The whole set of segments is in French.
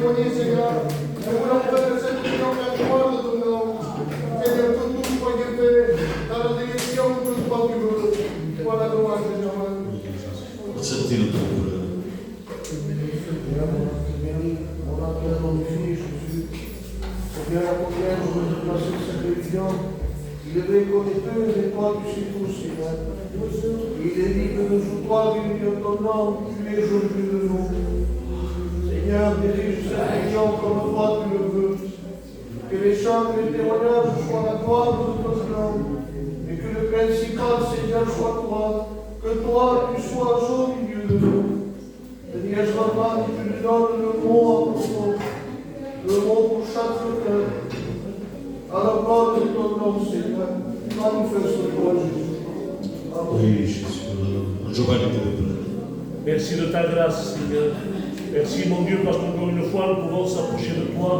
témoigner, Seigneur. Nous voulons faire de cette union la gloire de ton nom. Seigneur, que tout soit fait dans la direction que toi tu veux. Pour la gloire, Seigneur. Sentilo tuo cuore. Seigneur, accompagne de passer cette réunion. Il est reconnaisseur de toi, tu sais tout, Seigneur. Il est dit que nous toi, de ton nom, tu es aujourd'hui de nous. Seigneur, dirige cette réunion comme toi tu le veux. Que les chants et les témoignages soient la gloire de ton nom. Et que le principal, Seigneur, soit toi. Que toi, tu sois au milieu de nous. Seigneur, je m'en que tu nous donnes le mot à propos. Le mot pour chaque cœur. À la gloire de ton nom, Seigneur. Manifeste toi, Jésus. Amen. Oui, Jésus. Giovanni deve prendere. Merci de ta grâce, Seigneur. Merci, mon Dieu, parce qu'encore une fois, nous pouvons s'approcher de toi.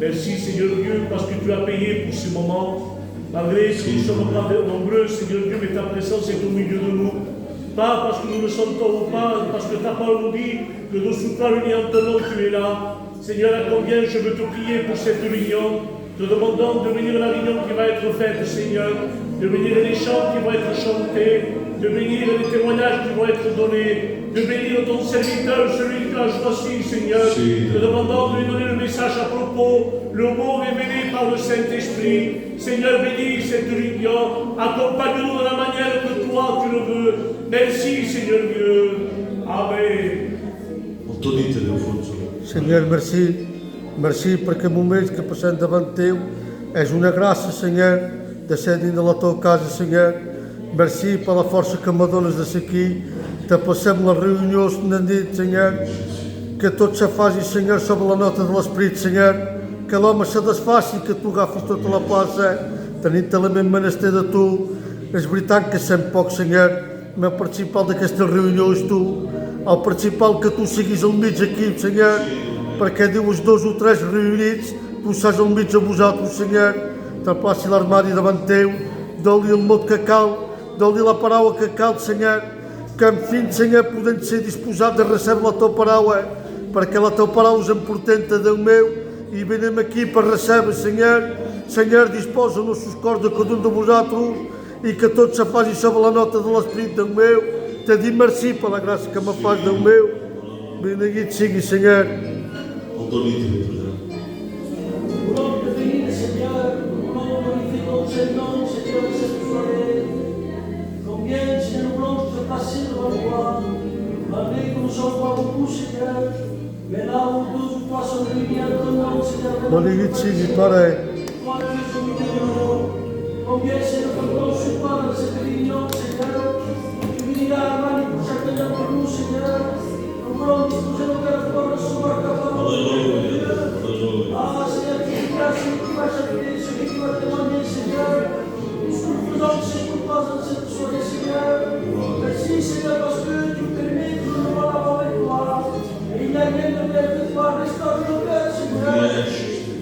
Merci, Seigneur Dieu, parce que tu as payé pour ce moment. Malgré que nous sommes pas nombreux, Seigneur Dieu, mais ta présence est au milieu de nous. Pas parce que nous le sentons ou pas, parce que ta parole nous dit que nous sommes pas unis en ton nom, tu es là. Seigneur, à combien je veux te prier pour cette réunion, te demandant de venir à la réunion qui va être faite, Seigneur, de venir les chants qui vont être chantés, de bénir les témoignages qui vont être donnés, de bénir ton serviteur, celui que tu as choisi, Seigneur, te demandant de lui donner le message à propos, le mot révélé par le Saint-Esprit. Seigneur, bénis cette réunion, accompagne-nous de la manière que toi tu le veux. Merci, Seigneur Dieu. Amen. Moltonite Alfonso. Senhor, merci. Merci por aquele momento que passamos davante teu. És uma graça, Senhor, de ser ainda na tua casa, Senhor. Merci pela força que me donas desse aqui. Te passamos as reuniões na noite, Senhor. Que todos se fazem, Senhor, sobre a nota do Espírito, Senhor. Que l'home se desfaci e que tu agafes tota la plaça. Tenint la mesma menester de tu. És veritat que sempre poc, Senhor. El principal d'aquestes reunions, tu. El principal que tu siguis al mig aquí, Senhor. Perquè dius 2 o 3 reunits, tu saps al mig a vosaltres, Senyor, te'l placi l'armari davant teu, dol-li el mot que cal, dol-li la paraula que cal, Senyor, que en fi, Senyor, podem ser disposats de recebre la teva paraula, perquè la teva paraula és importanta, Déu meu, i venim aquí per recebre, Senyor. Senyor, disposa els nostres cors de cada un de vosaltres i que tot se faci sobre la nota de l'Esprit, Déu meu. Te dic merci per la gràcia que me fas, Déu meu. Beneguit sigui, Senyor. Moltonite deve prendere. Nous voulons te bénir, Seigneur, nous voulons glorifier ton Saint-Nom, Seigneur, cette soirée. Combien, Seigneur, nous voulons te passer devant toi, malgré que nous ne sommes pas beaucoup, Seigneur, mais là où 2 ou 3 sont réunis en ton nom, Seigneur, Beneguit sigui, Pare. toi, tu es au milieu de nous. Combien, Seigneur, que nous ne sommes pas dans cette réunion, Seigneur, tu béniras la main pour chacun d'entre nous, Seigneur. Nous voulons disposer nos cœurs pour recevoir ta parole. Ah, Seigneur, tu es là, celui qui va chanter, celui qui va témoigner, Seigneur. Tout ce que nous faisons, c'est pour toi dans cette soirée, Seigneur. Merci, Seigneur, parce que tu permets que nous nous allons avec toi. Et il n'y a rien de tel que toi, restaure nos cœurs, Seigneur.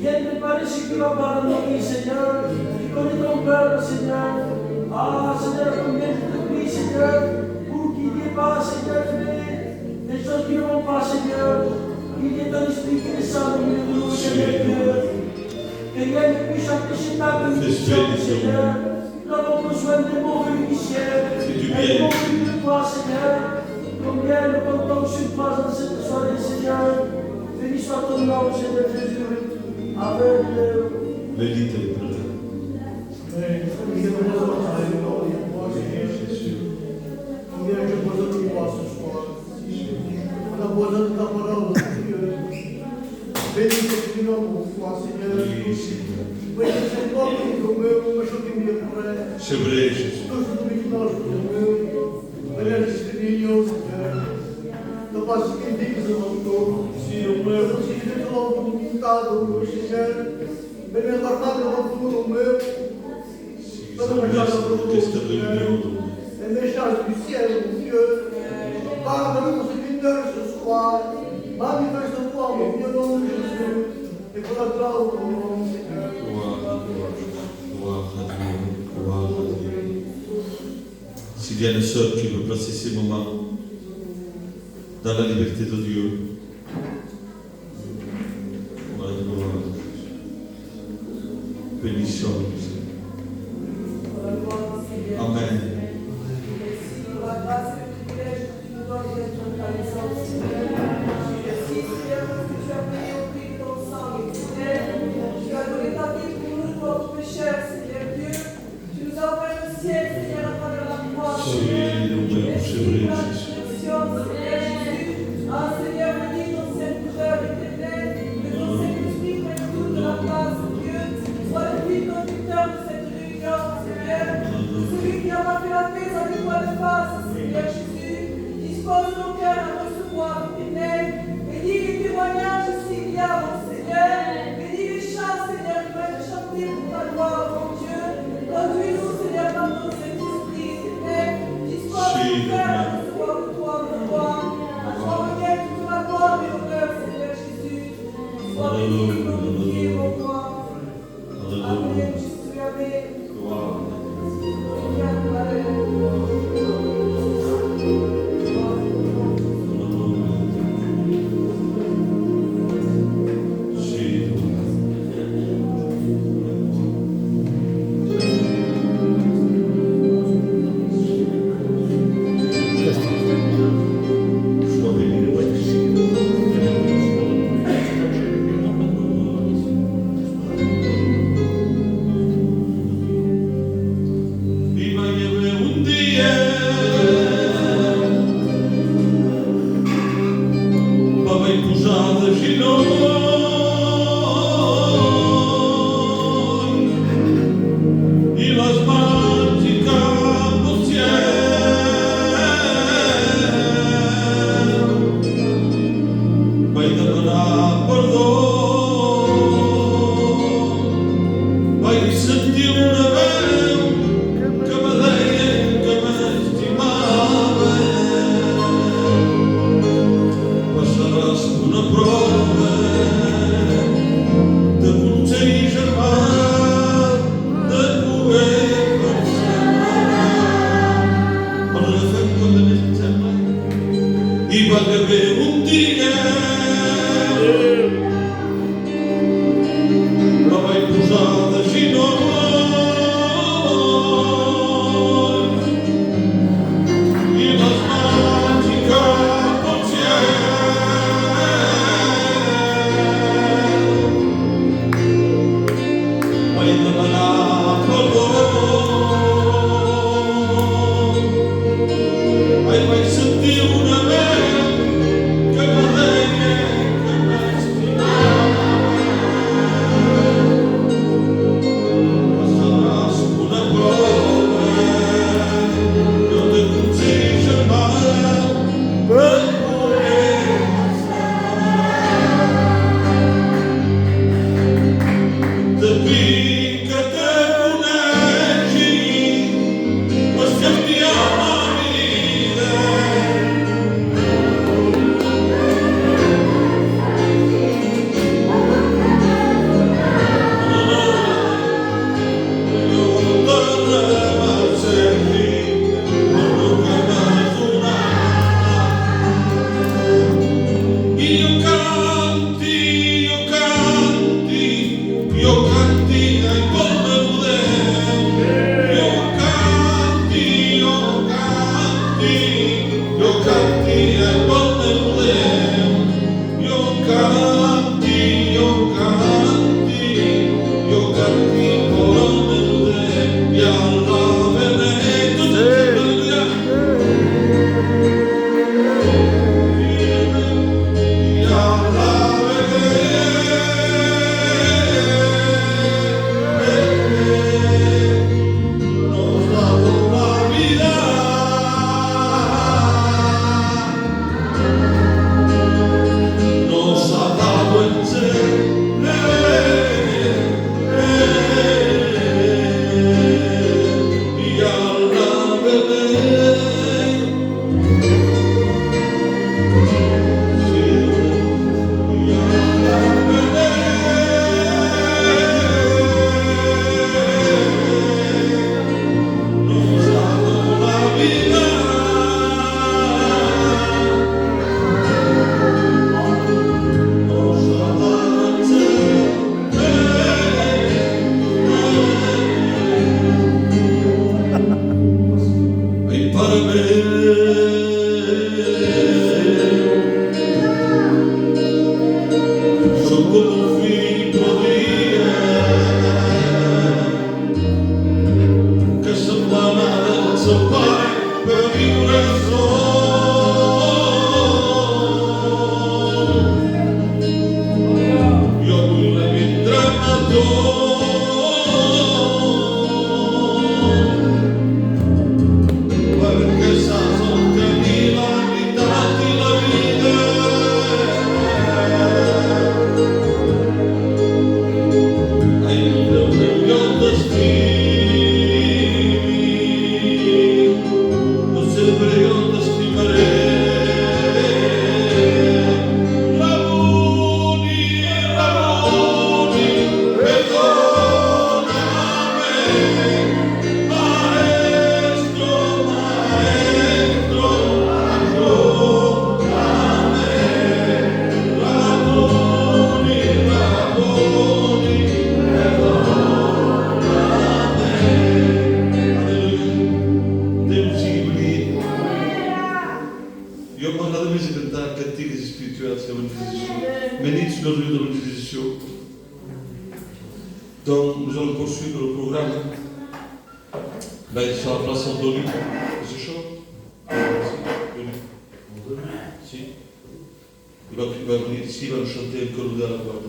Viens préparer ce qui va par nos vies, Seigneur. Tu connais ton cœur, Seigneur. Ah, Seigneur, combien je te prie, Seigneur, pour qu'il n'y ait pas, Seigneur, des choses qui ne vont pas, Seigneur. Qu'il y ait ton esprit qui descende au milieu de nous, Seigneur Dieu. Que rien ne puisse empêcher ta bénédiction, Seigneur. Nous avons besoin des mots venus du ciel. Des mots venus de toi, Seigneur. Combien nous comptons sur toi dans cette soirée, Seigneur. Béni soit ton nom, Seigneur Jésus. Amen. L'élite deve prendere. Combien je pose de toi ce soir. On a besoin de ta parole, Dieu. Bénis cette union pour toi, Seigneur. Oui, c'est toi qui nous veux, je te dis après. C'est vrai, Jésus. Tout ce que tu manges, je veux. Venez cette union, Seigneur. Ne pas ce qu'il dit que c'est mon tour. Si on meurt, si je te l'en contado, Seigneur. Venez guardare le tour, on meurt. Questa riunione. Les messages du ciel, mon Dieu, parle-nous ce serviteur ce soir, manifeste-toi au milieu de Jésus, et pour la gloire de ton nom, Seigneur. Gloire à Dieu. S'il y a une sœur qui veut passer ces moments dans la liberté de Dieu, bénédiction. Amen. Pour la grâce et le privilège que tu nous donnes d'être en ta naissance, Seigneur. Merci, Seigneur, parce que tu as payé au prix de ton sang, et Seigneur, tu as donné ta vie pour nous, pauvres pécheurs, Seigneur Dieu. Tu nous as offert le ciel, Seigneur, à travers la croix, Seigneur. Merci pour la résurrection, Seigneur Jésus. Ah, Seigneur, bénis ton serviteur éternel, que ton Saint-Esprit prenne toute la place, Dieu. Sois le fil conducteur de cette réunion, Seigneur. Celui qui n'a pas fait la paix avec toi de face, Seigneur Jésus, dispose nos cœurs à recevoir l'éternel. Bénis les témoignages s'il y a, mon Seigneur. Bénis les chants, Seigneur, qui vont être chantés pour ta gloire, mon Dieu. Conduis-nous, Seigneur, par ton Saint-Esprit, Seigneur. Dispose nos cœurs à recevoir de toi, mon roi. À toi revienne toute la gloire et l'honneur, Seigneur Jésus. Sois béni, glorifié, mon roi. Amen, Jésus, amen. bénédiction. Bénis le lieu de l'utilisation. Donc, nous allons poursuivre le programme. Ben, sur la place Anthony. C'est chaud? Si. Il va venir ici, il va nous chanter un chorus à la voix.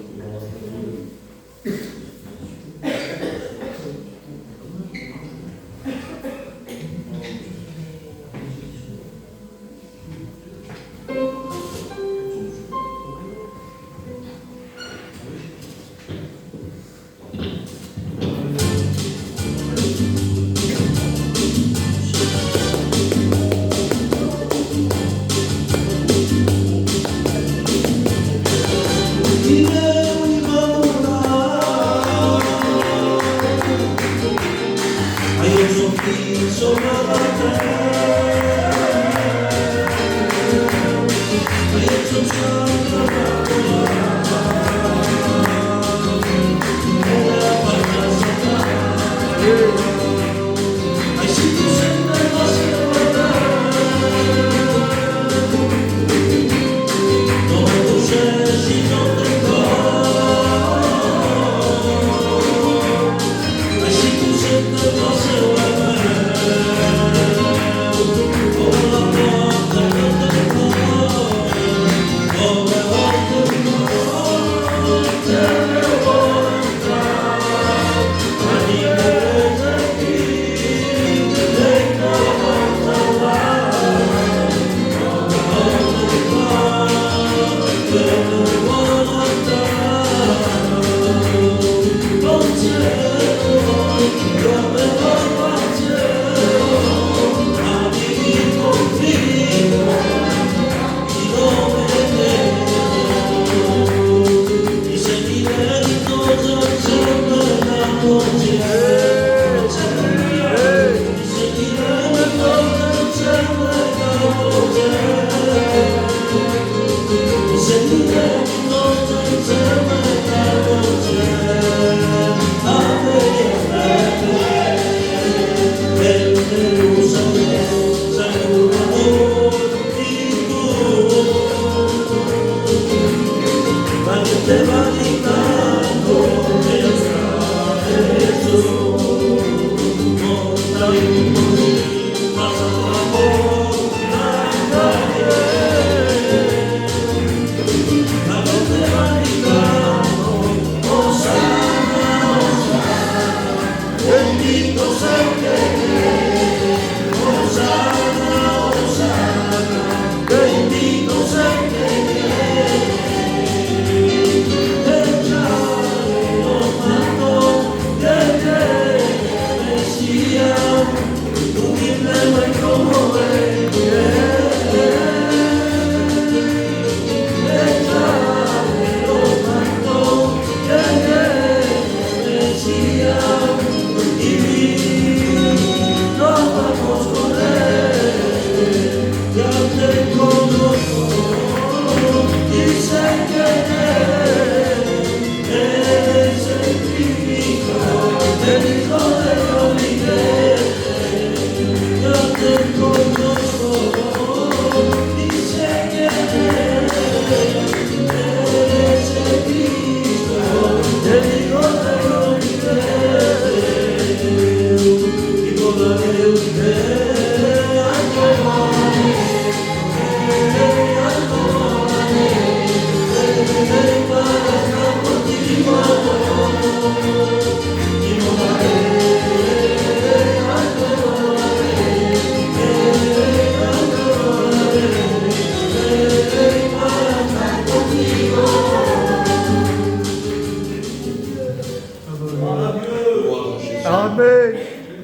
Amen.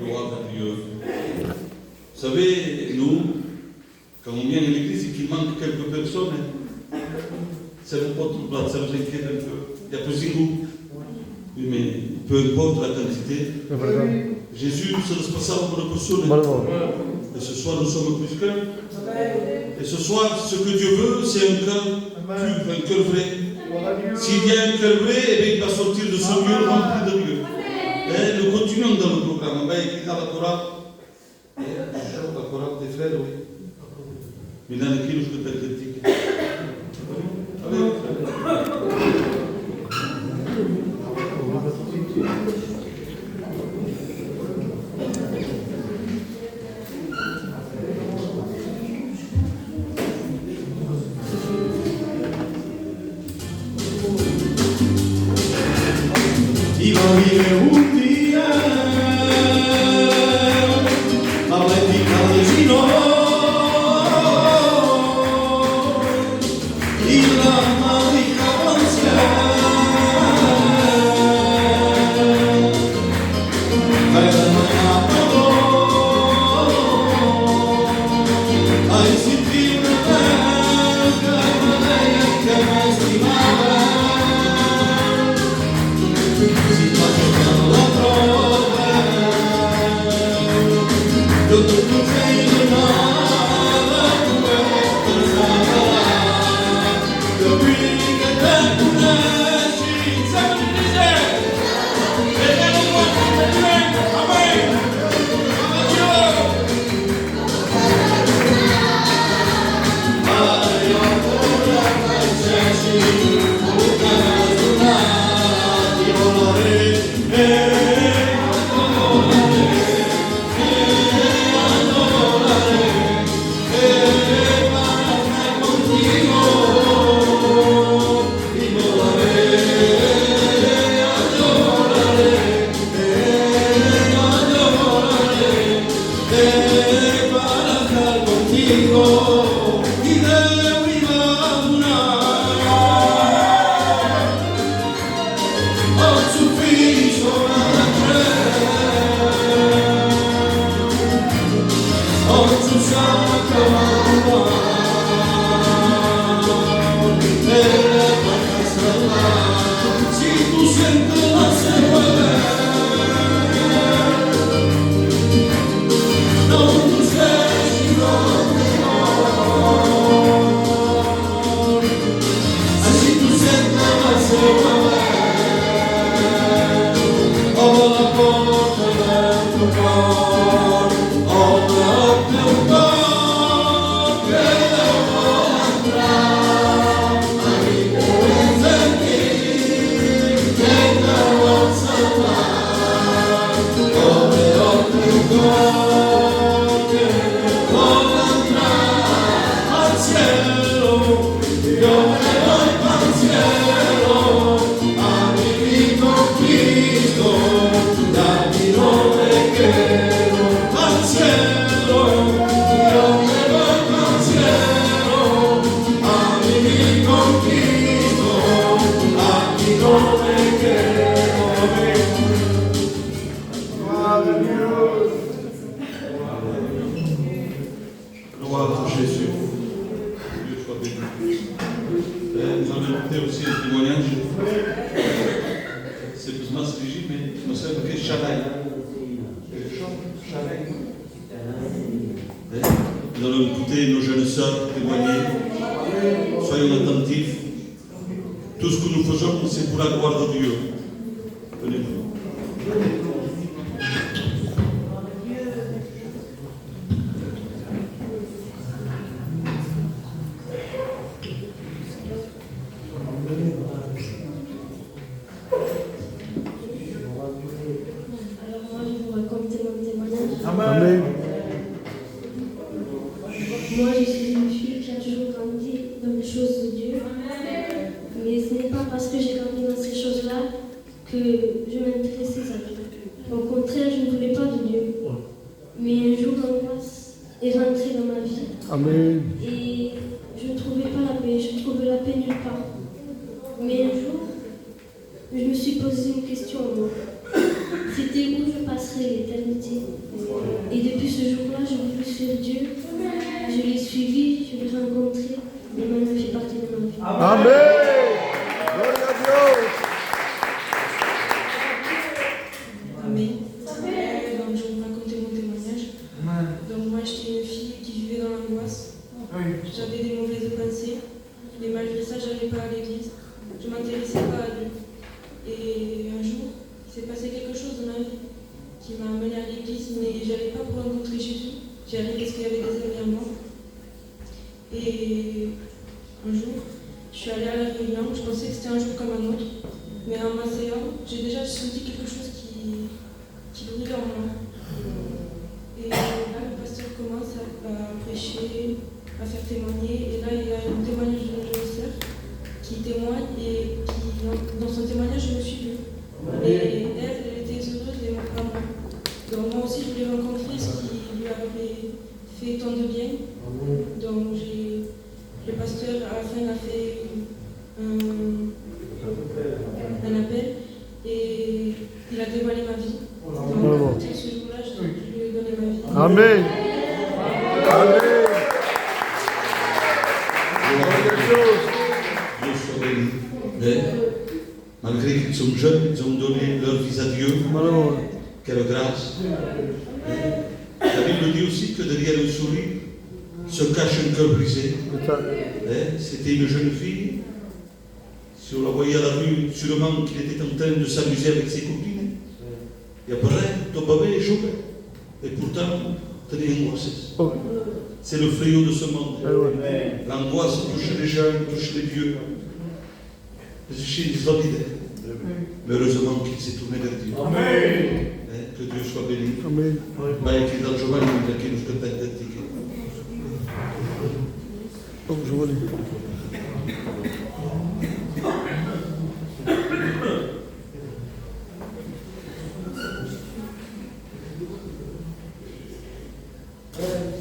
Gloire à Dieu. Vous savez, nous, quand on vient à l'église et qu'il manque quelques personnes, ça nous porte le plat, ça nous inquiète un peu. Il y a plusieurs groupes. Oui, mais peu importe la quantité, É verdade. Jésus se responsable pour la personne. Bravo. Et ce soir, nous sommes plus qu'un. Et ce soir, ce que Dieu veut, c'est un cœur pur, un cœur vrai. S'il y a un cœur vrai, eh bien, il va sortir de ce lieu rempli de Dieu. Et nous continuons dans le programme. On va écrire la chorale. La chorale des frères, oui. Mais dans lequel je peux être critique. Avec Iba a vivere un día Atlética de Gino y la mágica Ay, si ti me venga, que me estimaba si facendo la prova io tutto sei di nada come pensava capì che te conosci sempre di sé e che non puoi sentire a me Gloire à Jésus. Dieu soit béni. Nous allons écouter aussi un témoignage. C'est plus mal dirigé, mais je me souviens que Chanaï. Nous allons écouter nos jeunes sœurs témoigner. Soyons attentifs. Tout ce que nous faisons, c'est pour la gloire de Dieu. Venez-vous. Amen. Moi, je suis une fille qui a toujours grandi dans les choses de Dieu. Mais ce n'est pas parce que j'ai grandi dans ces choses-là que je m'intéressais à Dieu. Au contraire, je ne voulais pas de Dieu. Mais un jour, l'angoisse est rentrée dans ma vie. Amen. Et je ne trouvais pas la paix. Je trouvais la paix nulle part. Mais un jour, je me suis posé une question en moi. C'était où je passerais l'éternité. Et depuis ce jour-là, je voulais suivre Dieu. Je l'ai suivi, je l'ai rencontré. Et maintenant, il fait partie de ma vie. Amen. Gloria a Dios. Amen. Donc, je vais vous raconter mon témoignage. Donc, moi, j'étais une fille qui vivait dans l'angoisse. J'avais des mauvaises pensées. Et malgré ça, je n'allais pas à l'église. Je ne m'intéressais pas à Dieu. Et un jour, il s'est passé quelque chose dans ma vie qui m'a amené à l'église, mais je n'allais pas pour rencontrer Jésus. J'y allais parce qu'il y avait des amis à moi. Et un jour, je suis allée à la réunion, je pensais que c'était un jour comme un autre. Mais en m'asseyant, j'ai déjà senti quelque chose qui brûlait en moi. Et là, le pasteur commence à prêcher, à faire témoigner. Et là, il y a un témoignage d'une jeune sœur qui témoigne et qui, dans son témoignage, je me suis vue. Et elle était heureuse et pas moi. Donc moi aussi, je voulais rencontrer ce qui lui avait fait tant de bien. Donc le pasteur, à la fin, a fait un appel et il a dévoilé ma vie. Donc à partir de ce jour-là, je lui ai donné ma vie. Amen. Amen. Dieu soit béni. Mais, malgré qu'ils sont jeunes, ils ont donné leur vie à Dieu. Quelle grâce. La Bible dit aussi que derrière le sourire se cache un cœur brisé. C'était une jeune fille. Si on la voyait à la rue, sûrement qu'il était en train de s'amuser avec ses copines. Et après, topavait et jouait. Et pourtant, très angoissée. C'est le fléau de ce monde. L'angoisse touche les jeunes, touche les vieux. Les filles valides. Mais heureusement qu'il s'est tourné vers Dieu. Amen. Que Dieu soit béni. Amen. Ma è che da Giovanni perché non scontente a te. Oh, Giovanni. Amen.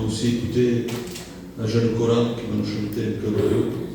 aussi écouter un jeune chorale qui va nous chanter un cœur heureux.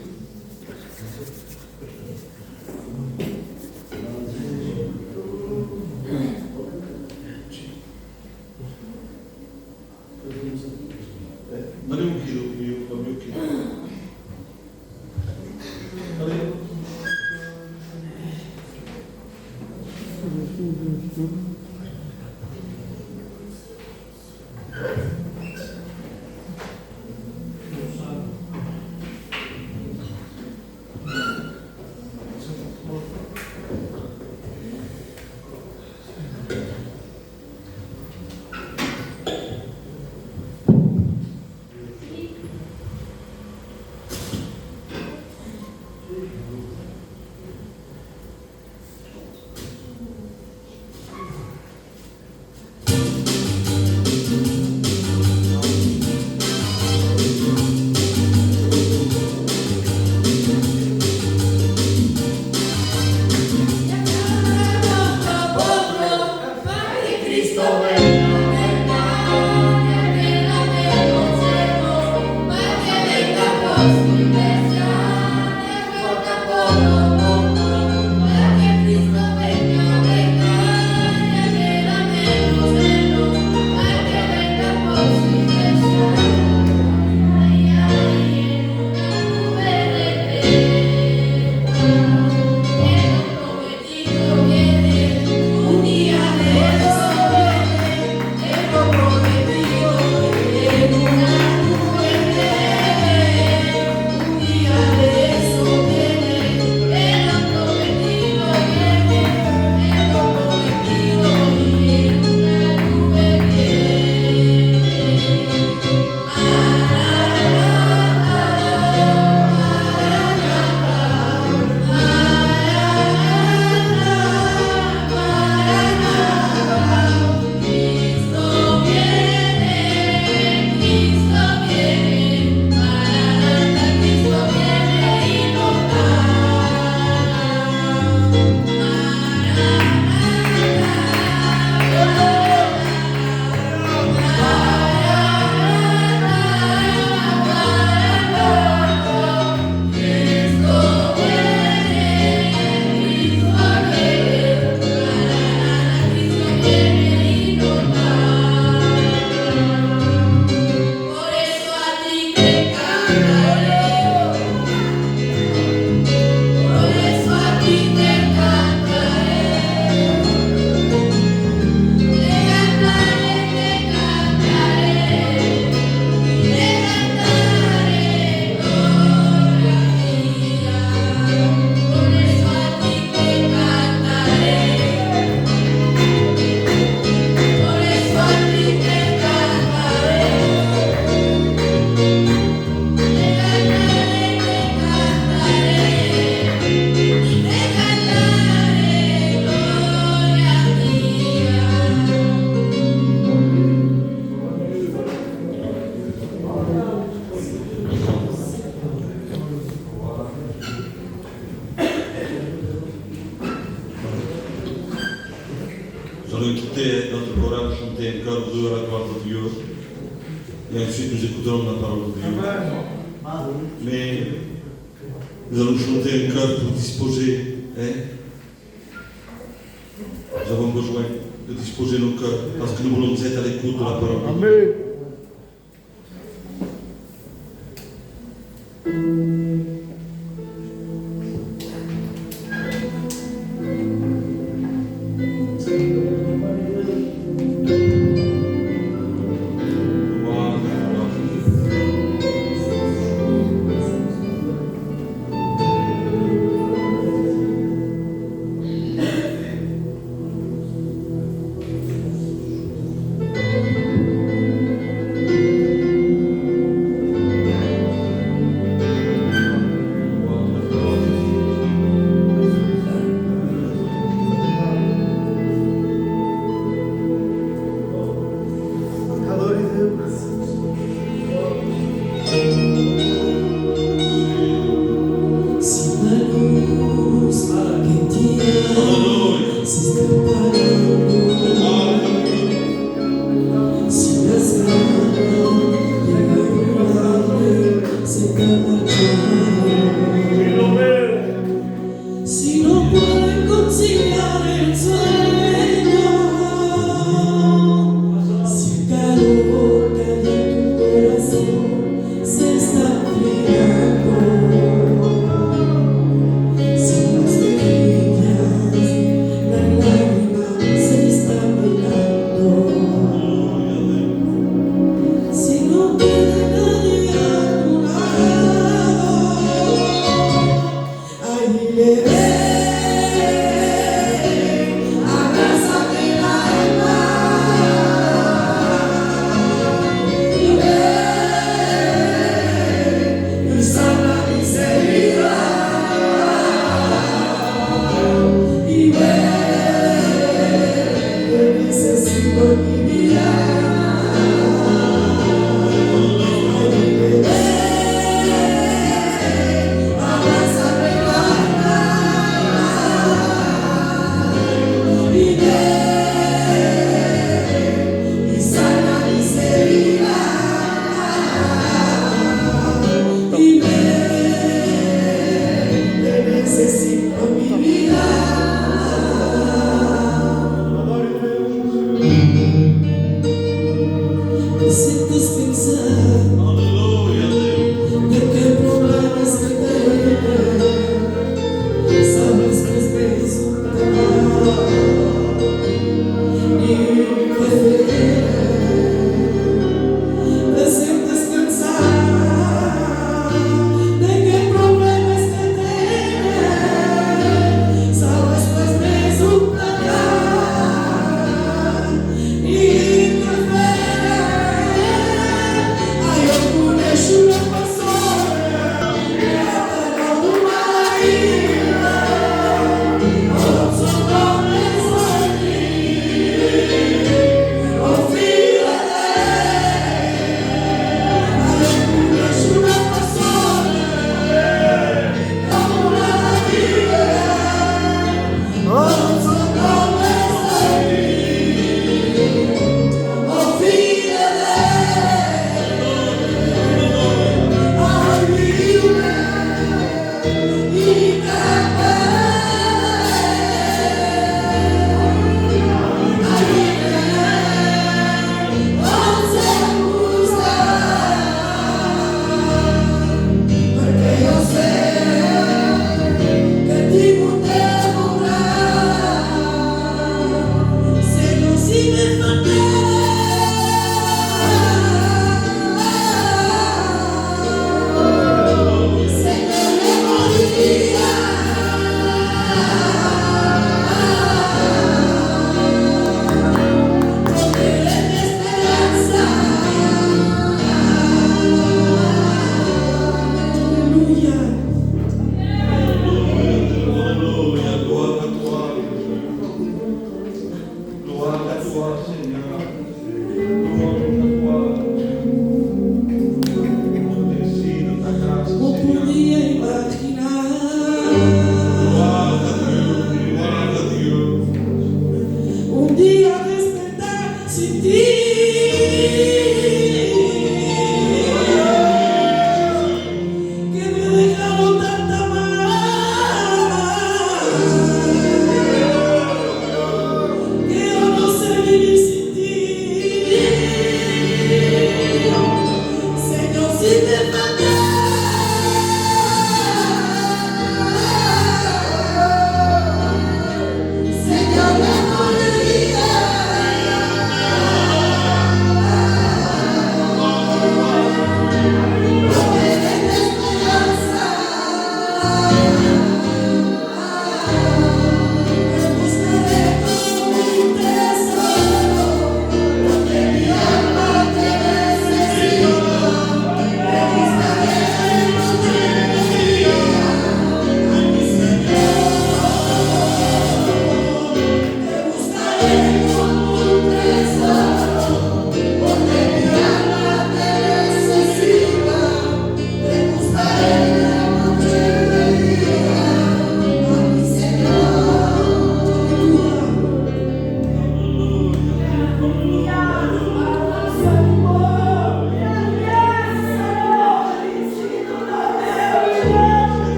Notre chorale chanter un chœur heureux à la gloire de Dieu. Et ensuite nous écouterons la parole de Dieu. Mais nous allons chanter un chœur pour disposer. Nous avons besoin de disposer nos cœurs parce que nous voulons être à l'écoute de la parole de Dieu. Amen.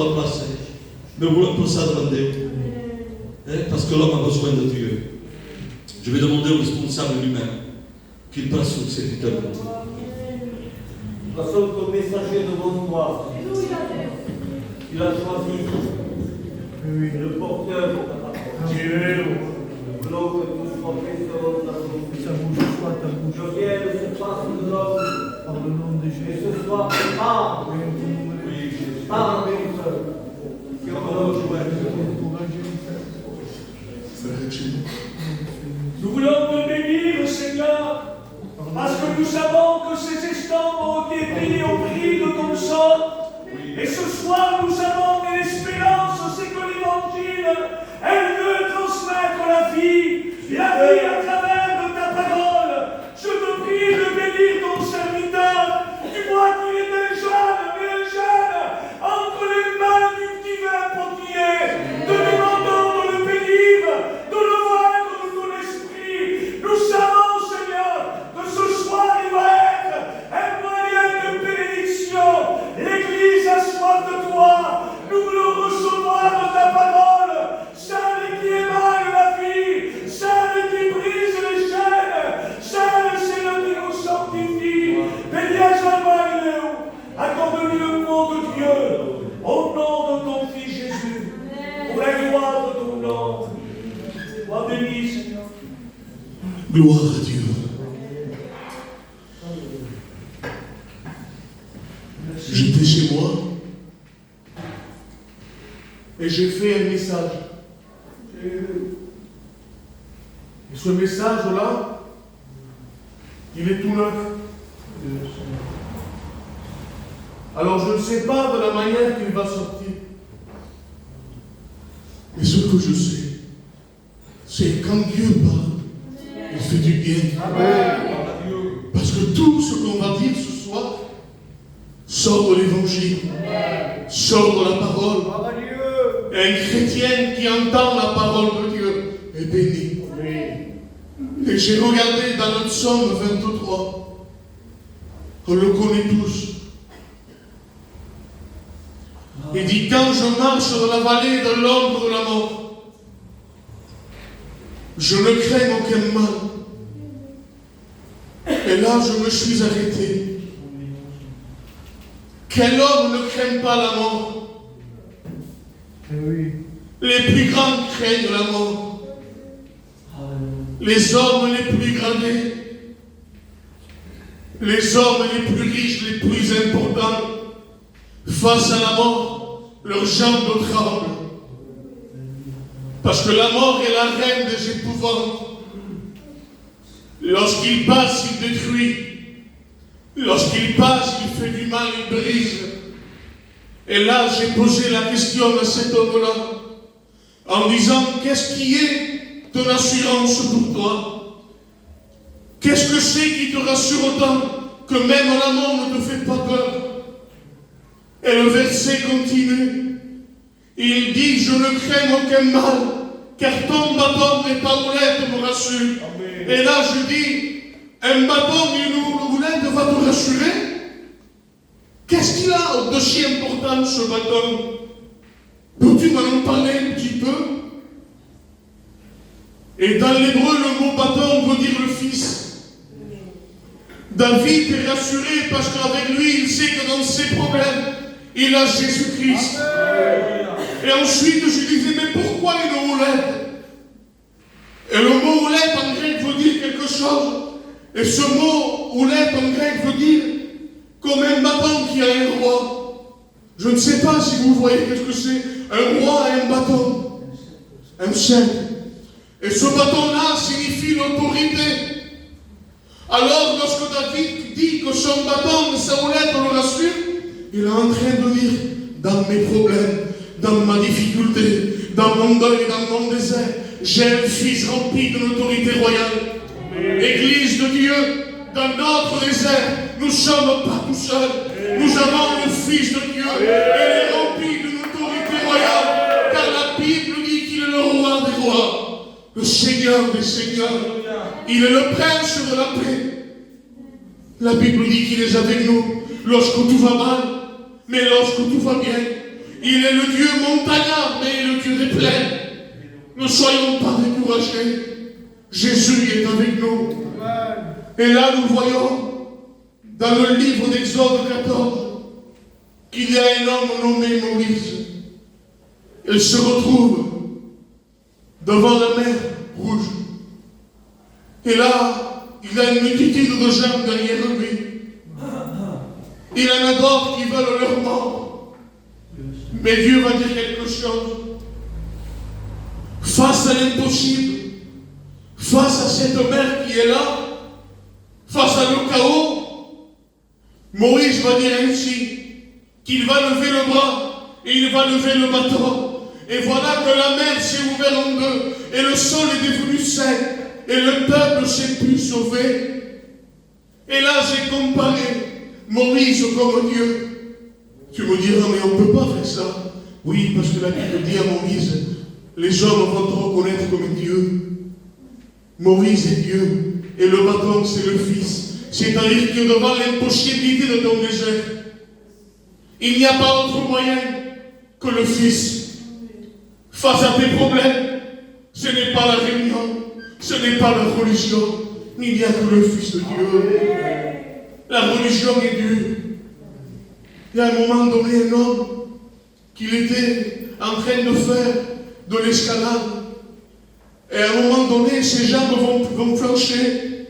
tua place. Ne voulons pas ça devant Dieu. Parce que l'homme a besoin de Dieu. Je vais demander au responsable lui-même qu'il passe sur cette étape. Passons ton messager devant toi. Il a choisi le porteur de ta parole. Voulons que tout soit fait selon ta volonté. Je viens de ce passe de l'homme. Et ce soir, parle avec eux. Nous voulons te bénir, Seigneur, parce que nous savons que ces estampes ont été payées au prix de ton sang. Et ce soir, nous savons que l'espérance, c'est que l'Évangile, elle veut transmettre la vie à travers de ta parole. Je te prie de bénir ton serviteur. Tu vois qu'il est un jeune, entre les mains du divin potier. Te demandons de le bénir, de le vaincre de ton esprit. Nous savons, Seigneur, que ce soir il va être un moyen de bénédiction. L'Église a soif de toi. Nous voulons recevoir de ta parole, celle qui émaille la vie, celle qui brise les chaînes, celle, Seigneur, qui nous sanctifie. Bénis Jean-Marie, accorde-lui le mot de Dieu, au nom de ton Fils Jésus, pour la gloire de ton nom. Sois béni, Seigneur. Gloire à Dieu. J'étais chez moi et j'ai fait un message. Et ce message-là, il est tout neuf. Alors je ne sais pas de la manière qu'il va sortir. Mais ce que je sais, c'est quand Dieu parle, il fait du bien. Parce que tout ce qu'on va dire ce soir sort de l'Évangile, sort de la parole. Et un chrétien qui entend la parole de Dieu est béni. Et j'ai regardé dans le psaume 23, on le connaît tous. Il dit, quand je marche dans la vallée de l'ombre de la mort, je ne crains aucun mal. Et là, je me suis arrêté. Quel homme ne craint pas la mort? Les plus grands craignent la mort. Les hommes les plus gradés, les hommes les plus riches, les plus importants, face à la mort, leurs jambes tremblent. Parce que la mort est la reine des épouvantes. Lorsqu'il passe, il détruit. Lorsqu'il passe, il fait du mal, il brise. Et là, j'ai posé la question à cet homme-là, en disant, qu'est-ce qui est ton assurance pour toi? Qu'est-ce que c'est qui te rassure autant que même la mort ne te fait pas peur? Et le verset continue. Il dit, je ne crains aucun mal, car ton bâton et ta houlette me rassurent. Et là, je dis, un bâton et une houlette va te rassurer? Qu'est-ce qu'il a d'aussi important, ce bâton? Peux-tu m'en parler un petit peu? Et dans l'hébreu, le mot bâton veut dire le fils. David est rassuré parce qu'avec lui, il sait que dans ses problèmes, il a Jésus-Christ. Et ensuite, je disais, mais pourquoi une houlette? Et le mot houlette en grec veut dire quelque chose. Et ce mot houlette en grec veut dire comme un bâton qui a un roi. Je ne sais pas si vous voyez qu'est-ce que c'est. Un roi a un bâton, un sceptre. Et ce bâton-là signifie l'autorité. Alors, lorsque David dit que son bâton et sa houlette le rassurent, il est en train de dire, dans mes problèmes, dans ma difficulté, dans mon deuil, dans mon désert, j'ai un fils rempli de l'autorité royale. Église de Dieu, dans notre désert, nous ne sommes pas tout seuls. Nous avons le Fils de Dieu. Il est rempli d'une autorité royale. Car la Bible dit qu'il est le roi des rois, le Seigneur des seigneurs. Il est le prince de la paix. La Bible dit qu'il est avec nous lorsque tout va mal, mais lorsque tout va bien. Il est le Dieu montagnard, mais le Dieu des plaines. Ne soyons pas découragés. Jésus est avec nous. Et là, nous voyons dans le livre d'Exode 14 qu'il y a un homme nommé Moïse. Il se retrouve devant la mer Rouge. Et là, il a une multitude de gens derrière lui. Il y en a d'autres qui veulent leur mort. Mais Dieu va dire quelque chose. Face à l'impossible, face à cette mer qui est là, face à le chaos, Moïse va dire ainsi qu'il va lever le bras et il va lever le bateau. Et voilà que la mer s'est ouverte en deux et le sol est devenu sec et le peuple s'est pu sauver. Et là, j'ai comparé Moïse comme Dieu. Tu me diras, mais on ne peut pas faire ça. Oui, parce que la Bible dit à Moïse, les hommes vont te reconnaître comme Dieu. Moïse est Dieu et le bâton c'est le Fils. C'est-à-dire que devant l'impossibilité de ton désert, il n'y a pas autre moyen que le Fils. Face à tes problèmes, ce n'est pas la réunion, ce n'est pas la religion, il n'y a que le Fils de Dieu. La religion est dure. Il y a un moment donné un homme qu'il était en train de faire de l'escalade. Et à un moment donné, ses jambes vont flancher.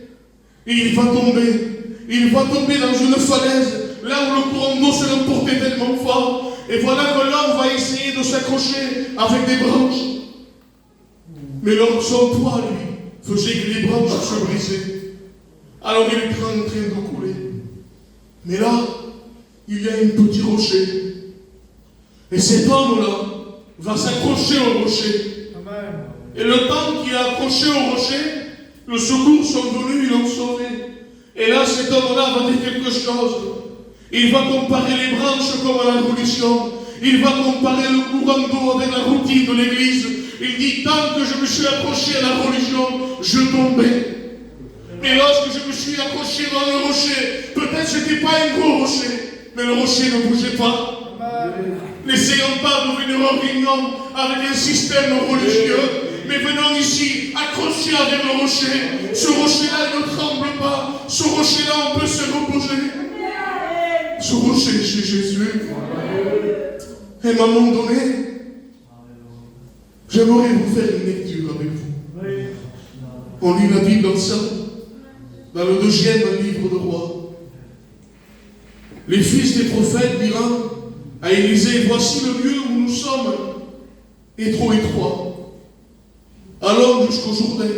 Et il va tomber. Il va tomber dans une falaise, là où le courant d'eau se l'emportait tellement fort. Et voilà que l'homme va essayer de s'accrocher avec des branches. Mais son poids, lui, faisait que les branches se brisaient. Alors il est en train de couler. Mais là, il y a un petit rocher. Et cet homme-là va s'accrocher au rocher. Amen. Et le temps qu'il a accroché au rocher, le secours sont venus, ils l'ont sauvé. Et là, cet homme-là va dire quelque chose. Il va comparer les branches comme à la religion. Il va comparer le courant d'eau avec la routine de l'église. Il dit, tant que je me suis accroché à la religion, je tombais. Mais lorsque je me suis accroché dans le rocher, peut-être ce n'était pas un gros rocher, mais le rocher ne bougeait pas. N'essayons pas de venir en réunion avec un système religieux, mais venons ici, accrochés avec le rocher. Ce rocher-là ne tremble pas. Ce rocher-là, on peut se reposer. Ce rocher, c'est Jésus. Et à un moment donné, j'aimerais vous faire une lecture avec vous. On lit la Bible ensemble, dans le 2e livre de Rois. Les fils des prophètes diront à Élisée, voici le lieu où nous sommes, est trop étroit. Allons jusqu'au Jourdain.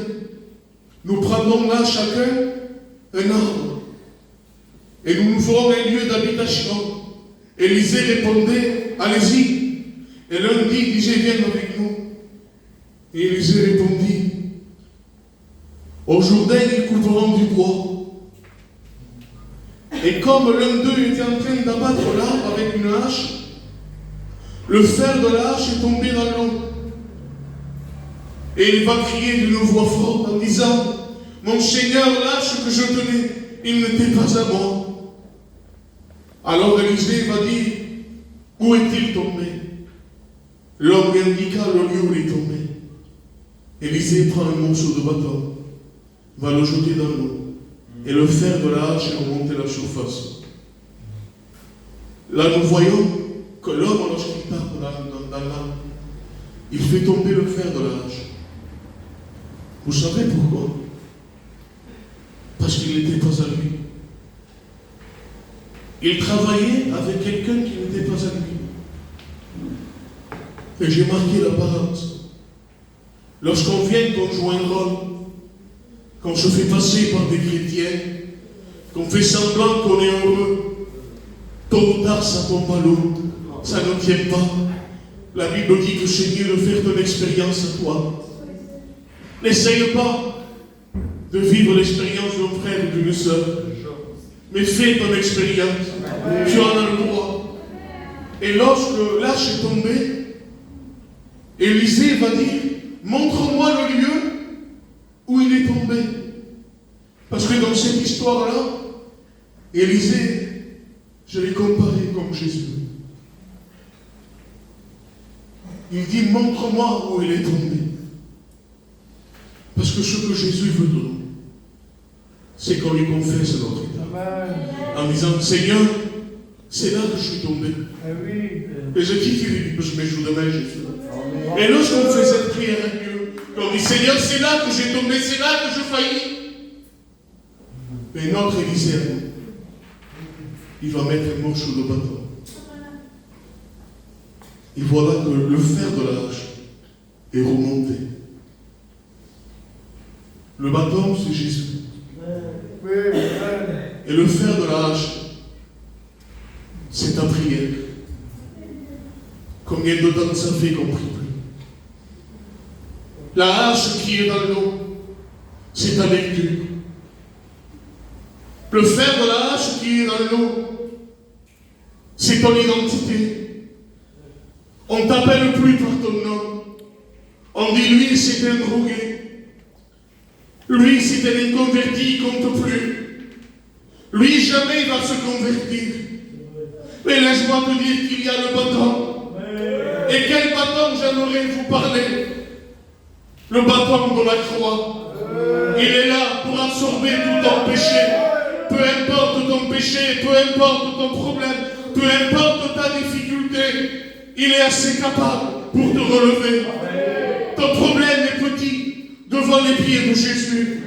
Nous prendrons là chacun un arbre. Et nous nous ferons un lieu d'habitation. Élisée répondait, allez-y. Et l'un disait, viens avec nous. Et Élisée répondit, au Jourdain, ils couperont du bois. Et comme l'un d'eux était en train d'abattre l'arbre avec une hache, le fer de la hache est tombé dans l'eau. Et il va crier d'une voix forte en disant, mon Seigneur, l'hache que je tenais, il n'était pas à moi. Alors Élisée va dire, où est-il tombé? L'homme lui indiqua le lieu où il est tombé. Élisée prend un morceau de bâton, va le jeter dans l'eau, et le fer de la hache est remonté à la surface. Là, nous voyons que l'homme, lorsqu'il tape dans l'arbre, il fait tomber le fer de la hache. Vous savez pourquoi? Parce qu'il n'était pas à lui. Il travaillait avec quelqu'un qui n'était pas à lui. Et j'ai marqué la balance. Lorsqu'on vient, qu'on joue un rôle, qu'on se fait passer par des chrétiens, qu'on fait semblant qu'on est heureux, tôt ou tard ça tombe à l'eau, ça ne tient pas. La Bible dit que c'est mieux de faire ton expérience à toi. N'essaye pas de vivre l'expérience d'un frère ou d'une sœur, mais fais ton expérience. Tu en as le droit. Et lorsque l'âche est tombé, Élisée va dire, montre-moi le lieu où il est tombé. Parce que dans cette histoire-là, Élisée, je l'ai comparé comme Jésus. Il dit, montre-moi où il est tombé. Parce que ce que Jésus veut de nous, c'est qu'on lui confesse notre état. En disant, Seigneur, c'est là que je suis tombé. Et je quitte les je me joue demain, Jésus. Et lorsqu'on fait cette prière à Dieu, on dit, Seigneur, c'est là que j'ai tombé, c'est là que je faillis. Mais notre discernement, il va mettre un mot sur le bateau. Et voilà que le fer de la hache est remonté. Le bâton, c'est Jésus. Et le fer de la hache, c'est ta prière. Combien de temps ça fait qu'on prie plus? La hache qui est dans l'eau, c'est ta lecture. Le fer de la hache qui est dans l'eau, c'est ton identité. On t'appelle plus par ton nom. On dit, lui, c'est un drogué. Lui, c'est un inconverti, il compte plus. Lui, jamais il va se convertir. Mais laisse-moi te dire qu'il y a le bâton. Et quel bâton j'aimerais vous parler? Le bâton de la croix. Il est là pour absorber tout ton péché. Peu importe ton péché, peu importe ton problème, peu importe ta difficulté, il est assez capable pour te relever. Ton problème est petit devant les pieds de Jésus.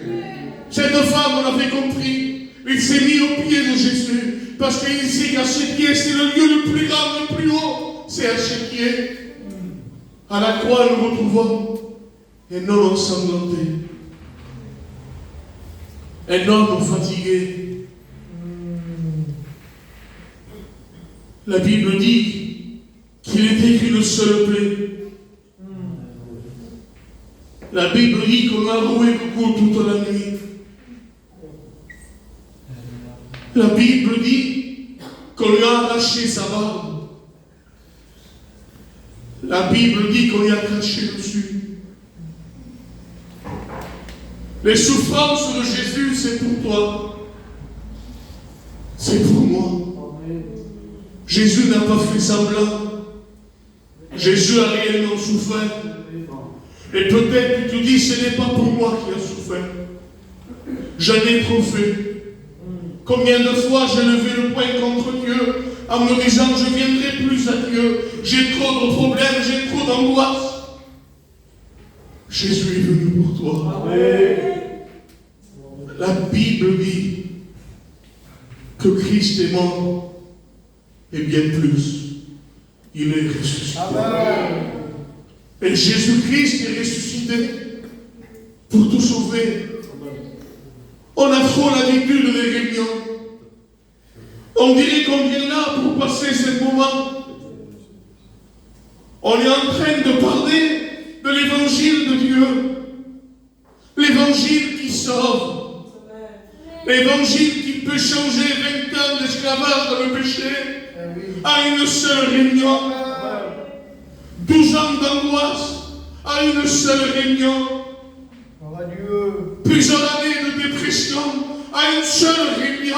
Cette femme, on avait compris, il s'est mis aux pieds de Jésus parce qu'il sait qu'à ses pieds, c'est le lieu le plus grand, le plus haut. C'est à ses pieds. À la croix, nous retrouvons un homme ensanglanté, un homme fatigué. La Bible dit qu'il n'était qu'une seule plaie. La Bible dit qu'on a roué le cou toute la nuit. La Bible dit qu'on lui a arraché sa barbe. La Bible dit qu'on lui a craché dessus. Les souffrances de Jésus, c'est pour toi. C'est pour moi. Jésus n'a pas fait semblant. Jésus a réellement souffert. Et peut-être tu te dis, ce n'est pas pour moi qui a souffert. J'en ai trop fait. Combien de fois j'ai levé le poing contre Dieu en me disant, je ne viendrai plus à Dieu. J'ai trop de problèmes, j'ai trop d'angoisse. Jésus est venu pour toi. La Bible dit que Christ est mort. Et bien plus, il est ressuscité. Et Jésus-Christ est ressuscité pour tout sauver. On a trop l'habitude des réunions. On dirait qu'on vient là pour passer ce moment. On est en train de parler de l'évangile de Dieu. L'évangile qui sauve. L'évangile qui peut changer 20 ans d'esclavage dans le péché à une seule réunion. 12 ans d'angoisse à une seule réunion. Plusieurs années de dépression à une seule réunion.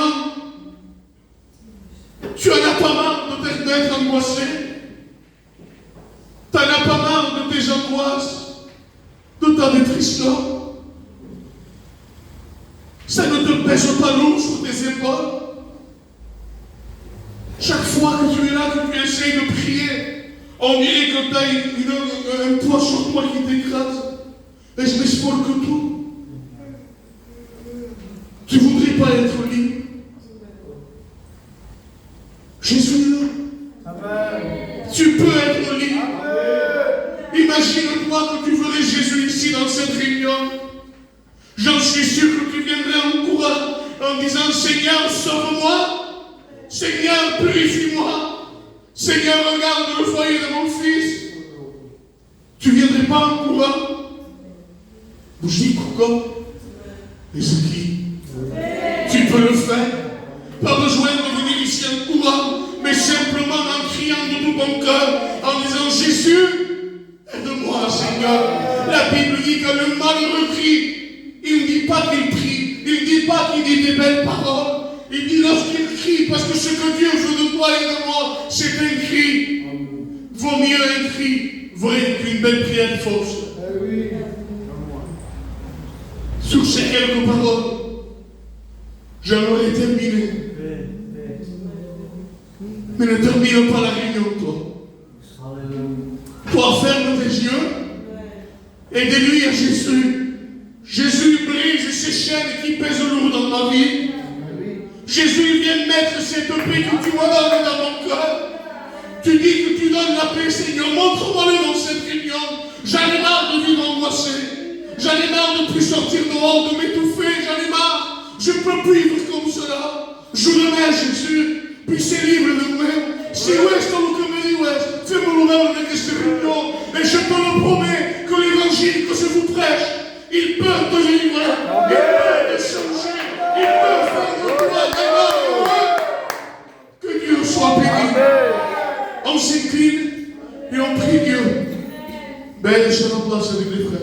Tu en as pas marre d'être angoissé. Tu n'en as pas marre de tes angoisses, de ta dépression. Ça ne te pèse pas lourd sur tes épaules. Chaque fois que tu es là, que tu essayes de prier, on dirait que tu as un poids sur toi qui t'écrase. Et je m'expose que tout. Tu ne voudrais pas être libre. Jésus est là. Tu peux être libre. Imagine-toi que tu ferais Jésus ici dans cette réunion. J'en suis sûr que tu viendrais en courant en disant, Seigneur, sauve-moi. Seigneur, purifie-moi. Seigneur, regarde le foyer de mon fils. Tu ne viendrais pas en courant. Je dis pourquoi? Et c'est qui? Tu peux le faire. Pas besoin de venir ici en courant, mais simplement en criant de tout ton cœur, en disant, Jésus, aide-moi, Seigneur. La Bible dit que le malheureux crie. Il ne dit pas qu'il prie. Il ne dit pas qu'il dit des belles paroles. Il dit lorsqu'il crie, parce que ce que Dieu veut de toi et de moi, c'est un cri. Vaut mieux un cri, vrai qu'une belle prière fausse. Sur ces quelques paroles, j'aimerais terminer. Mais ne termine pas la réunion, toi. Toi, ferme tes yeux et dis-lui à Jésus. Jésus brise ces chaînes qui pèsent lourd dans ma vie. Jésus vient mettre cette paix que tu m'as donnée dans mon cœur. Tu dis que tu donnes la paix, Seigneur. Montre-moi-le dans cette réunion. J'en ai marre de vivre angoissé. J'en ai marre de ne plus sortir dehors, de m'étouffer. J'en ai marre. Je ne peux plus vivre comme cela. Je remets Jésus. Puis c'est libre de moi. Si Ouest, on le commet Ouest, fais-moi le même de cette réunion. Et je te le promets que l'évangile que je vous prêche, il peut te délivrer. Il peut te changer. Il peut faire de toi des heureux. Que Dieu soit béni. On s'incline et on prie Dieu. Belle se remplace avec les frères.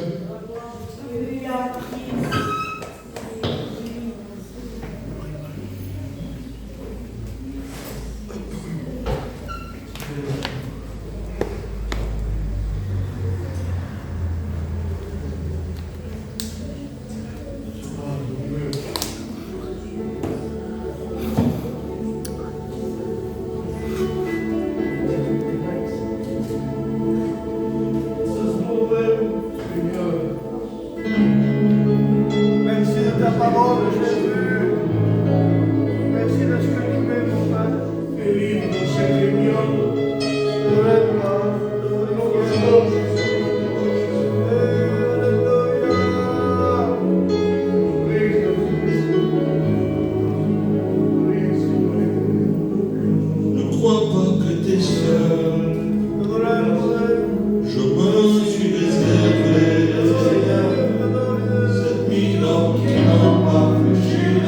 Cette nuit, l'homme qui n'a pas péché.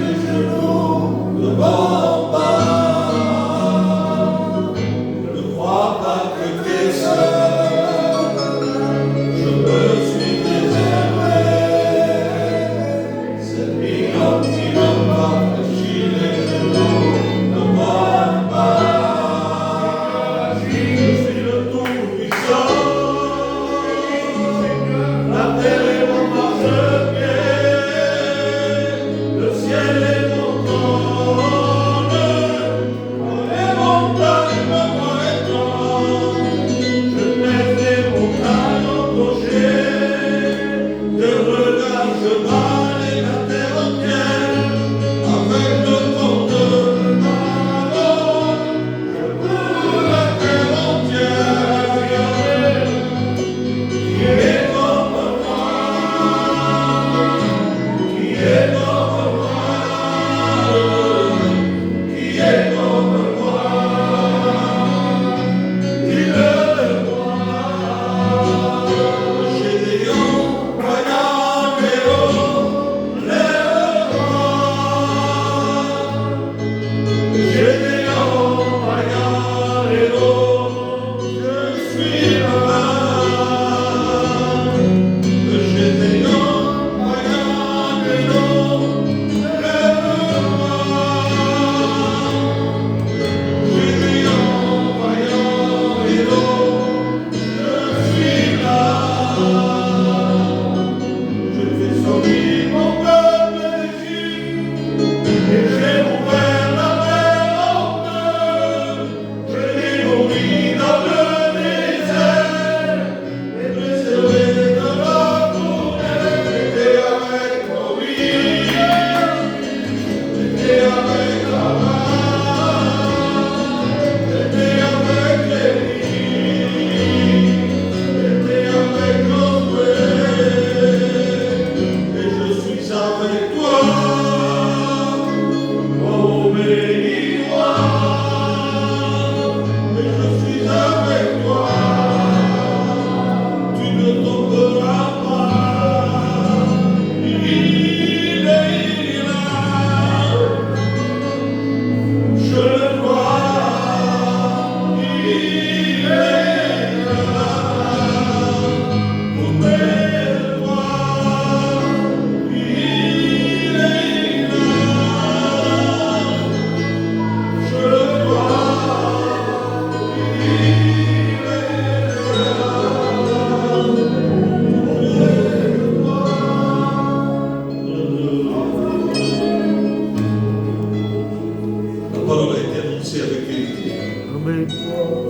Amém.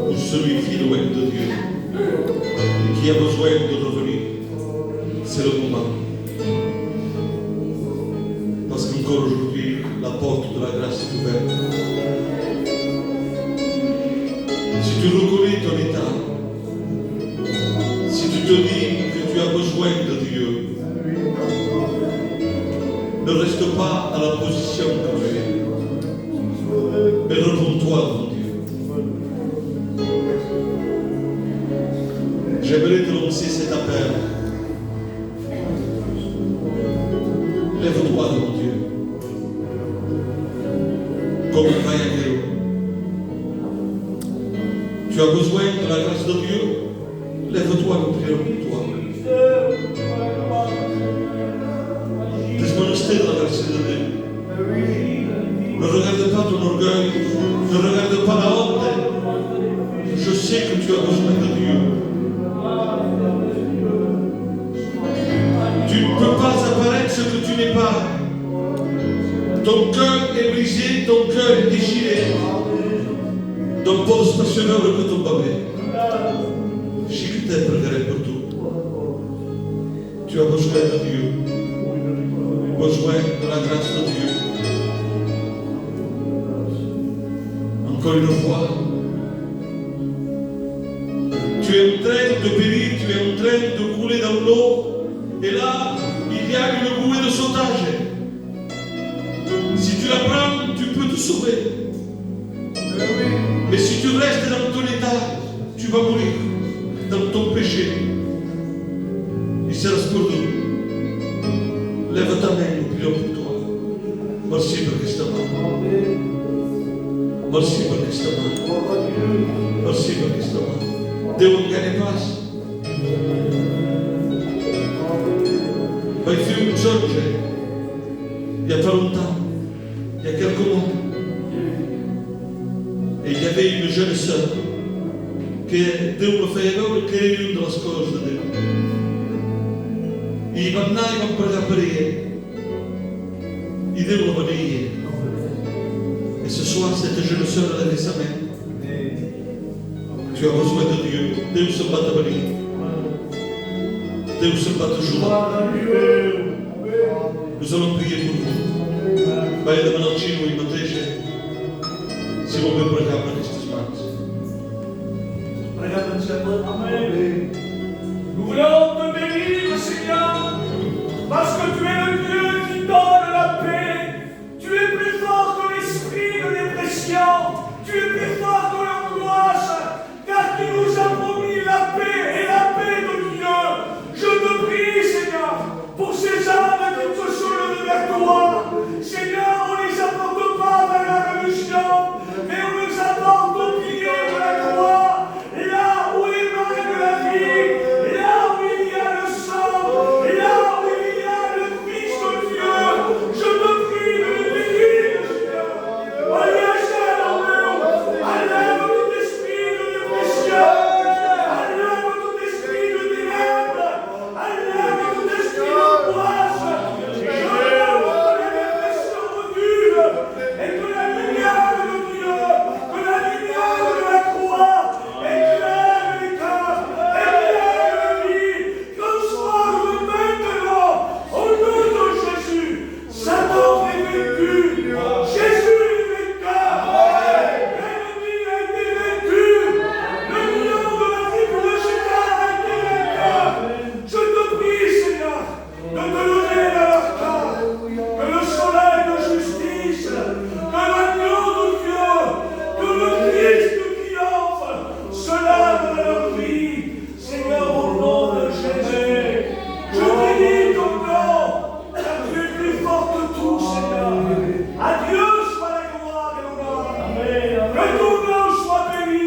ou celui-ci loin de Dieu, et qui a besoin de revenir. C'est le moment. Parce qu'encore aujourd'hui, la porte de la grâce est ouverte. Si tu reconnais ton état, si tu te dis que tu as besoin de Dieu, ne reste pas à la position que tu es, mais retourne-toi devant Dieu. J'aimerais te lancer cet appel. Lève-toi devant Dieu. Comme un vaillant. Tu as besoin de la grâce de Dieu. Lève-toi, nous prions pour toi. Laisse-moi rester dans la grâce de Dieu. Ne regarde pas ton orgueil. Ne regarde pas la honte. Je sais que tu as besoin de Dieu. Tu ne peux pas apparaître ce que tu n'es pas. Ton cœur est brisé, ton cœur est déchiré. Non posso perceber que tu bébé. Si tu t'es préparé pour tout, tu as besoin de Dieu. Besoin de la grâce de Dieu. Encore une fois, tu es en train de périr, tu es en train de couler dans l'eau. Et là, il y a une bouée de sautage. Si tu la prends, tu peux te sauver. Mais si tu restes dans ton état, tu vas mourir dans ton péché. Il sera pour nous. Lève ta main, nous prions pour toi. Merci pour ce moment. Merci pour ce moment. Merci pour ce moment. Deus não quer paz. Vai faire une chose, il n'y a pas longtemps, il y a quelques mois, et il y avait une jeune sœur que Deus me fait voir que est une de las coses de Deus. I vam anar i vam pregar per ella, i Déu la beneïa. Et ce soir, cette jeune sœur a levé sa main. Tu as besoin de Dieu, Deus se va te bénir. Deus se va te ajudar. Nous allons prier pour vous. Vai demanar ao Chino e Mateja se vão ver pregar para nestes manos. Obrigado, Senhor. Amém. Nous voulons te bénir, Seigneur, parce que tu es le Dieu